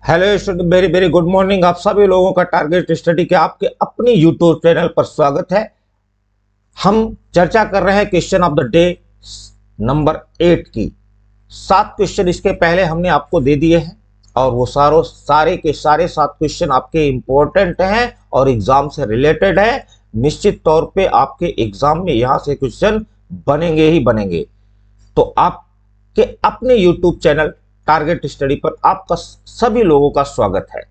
Hello student, very very good morning. आप सभी लोगों का टारगेट स्टडी के आपके अपने यूट्यूब चैनल पर स्वागत है। हम चर्चा कर रहे हैं question of the day number 8 की। 7 क्वेश्चन इसके पहले हमने आपको दे दिए हैं और वो सारे के सारे 7 क्वेश्चन आपके इंपॉर्टेंट हैं और एग्जाम से रिलेटेड है। निश्चित तौर पे आपके एग्जाम में यहाँ से क्वेश्चन बनेंगे ही बनेंगे। तो आपके अपने यूट्यूब चैनल टारगेट स्टडी पर आपका सभी लोगों का स्वागत है।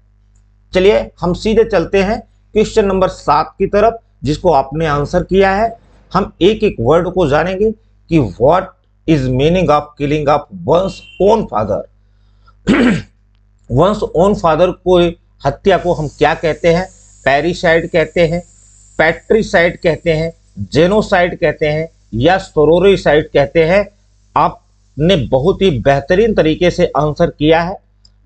चलिए हम सीधे चलते हैं क्वेश्चन नंबर 7 की तरफ, जिसको आपने आंसर किया है। हम एक एक वर्ड को जानेंगे कि what is meaning of killing of one's own father. One's own father को हत्या को हम क्या कहते हैं? पैरिसाइड कहते हैं, पैट्रिसाइड कहते हैं, जेनोसाइड कहते हैं या सोरोरिसाइड कहते हैं। आप ने बहुत ही बेहतरीन तरीके से आंसर किया है।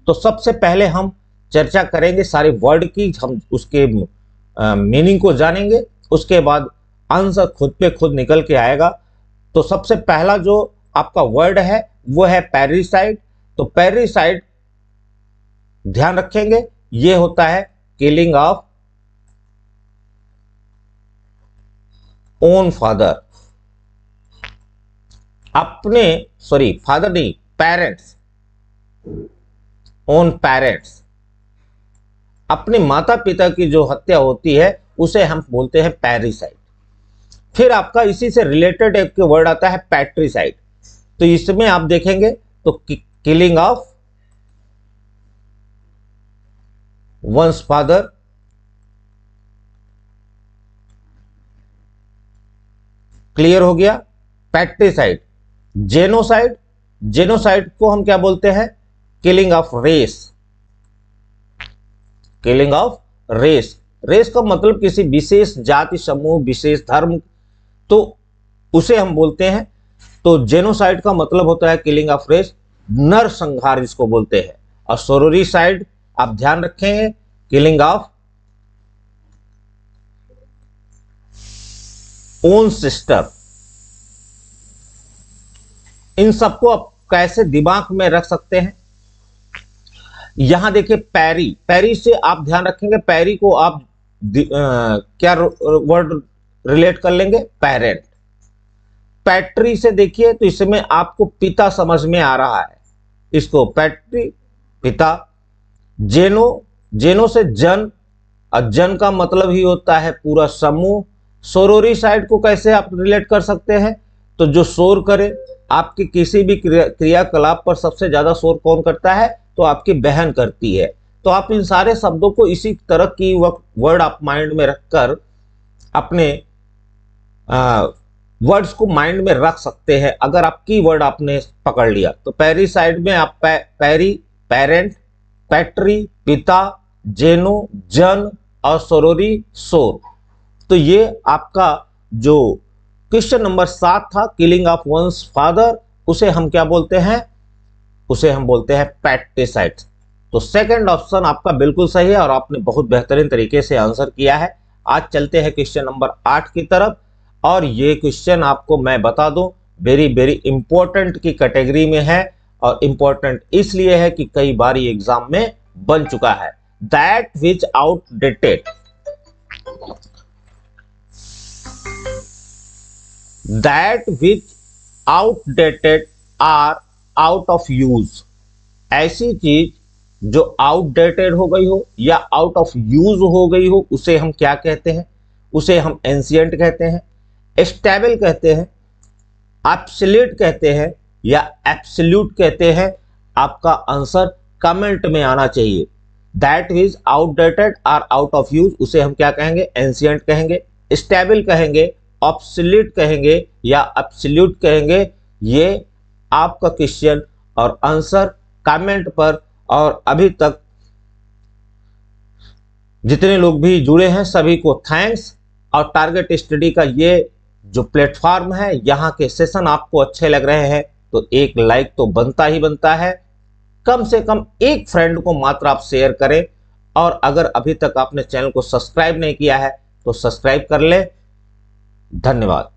तो सबसे पहले हम चर्चा करेंगे सारे वर्ड की, हम उसके मीनिंग को जानेंगे, उसके बाद आंसर खुद पे खुद निकल के आएगा। तो सबसे पहला जो आपका वर्ड है वो है पैरिसाइड। तो पैरिसाइड ध्यान रखेंगे, ये होता है किलिंग ऑफ ओन फादर, अपने फादर नहीं, पेरेंट्स, ओन पेरेंट्स, अपने माता पिता की जो हत्या होती है उसे हम बोलते हैं पैरिसाइड। फिर आपका इसी से रिलेटेड एक वर्ड आता है पैट्रिसाइड। तो इसमें आप देखेंगे तो killing of once father, clear हो गया। पैट्रिसाइड, जेनोसाइड, जेनोसाइड को हम क्या बोलते हैं? Killing of race, killing of race. Race का मतलब किसी विशेष जाति समूह, विशेष धर्म, तो उसे हम बोलते हैं। तो जेनोसाइड का मतलब होता है किलिंग ऑफ रेस, नरसंहार इसको बोलते हैं। और सोरोरिसाइड आप ध्यान रखेंगे, किलिंग ऑफ ओन सिस्टर। इन सबको आप कैसे दिमाग में रख सकते हैं? यहां देखिए पैरी, पैरी से आप ध्यान रखेंगे, पैरी को आप क्या वर्ड रिलेट कर लेंगे? पेरेंट। पैट्री से देखिए तो इसमें आपको पिता समझ में आ रहा है, इसको पैट्री पिता। जेनो, जेनो से जन, और जन का मतलब ही होता है पूरा समूह। सोरोरिसाइड को कैसे आप रिलेट कर सकते हैं? तो जो शोर करे, आपकी किसी भी क्रियाकलाप पर सबसे ज्यादा शोर कौन करता है? तो आपकी बहन करती है। तो आप इन सारे शब्दों को इसी तरह की वर्ड आप माइंड में रखकर अपने वर्ड्स को माइंड में रख सकते हैं। अगर आप की वर्ड आपने पकड़ लिया तो पैरिसाइड में आप पैरी पेरेंट, पैट्री पिता, जेनो जन और सोरोरी शोर। तो ये आपका जो क्वेश्चन नंबर 7 था, किलिंग ऑफ वंस फादर, उसे हम क्या बोलते हैं? उसे हम बोलते हैं पैट्रिसाइड। तो सेकंड ऑप्शन आपका बिल्कुल सही है और आपने बहुत बेहतरीन तरीके से आंसर किया है। आज चलते हैं क्वेश्चन नंबर 8 की तरफ। और ये क्वेश्चन आपको मैं बता दूं वेरी वेरी इंपॉर्टेंट की कैटेगरी में है, और इंपॉर्टेंट इसलिए है कि कई बार ये एग्जाम में बन चुका है। That which outdated, that which outdated are out of use। ऐसी चीज जो आउटडेटेड हो गई हो या आउट ऑफ यूज हो गई हो उसे हम क्या कहते हैं? उसे हम एंशिएंट कहते हैं, स्टेबल कहते हैं, एब्सोल्यूट कहते हैं या एब्सोल्यूट कहते हैं। आपका आंसर कमेंट में आना चाहिए। That is outdated or out of use, उसे हम क्या कहेंगे? एंशिएंट कहेंगे, स्टेबल कहेंगे, ऑब्सोल्यूट कहेंगे या एब्सोल्यूट कहेंगे। ये आपका क्वेश्चन और आंसर कमेंट पर। और अभी तक जितने लोग भी जुड़े हैं सभी को थैंक्स। और टारगेट स्टडी का ये जो प्लेटफॉर्म है, यहाँ के सेशन आपको अच्छे लग रहे हैं तो एक लाइक तो बनता ही बनता है। कम से कम एक फ्रेंड को मात्र आप शेयर करें। और अगर अभी तक आपने चैनल को सब्सक्राइब नहीं किया है तो सब्सक्राइब कर ले। धन्यवाद।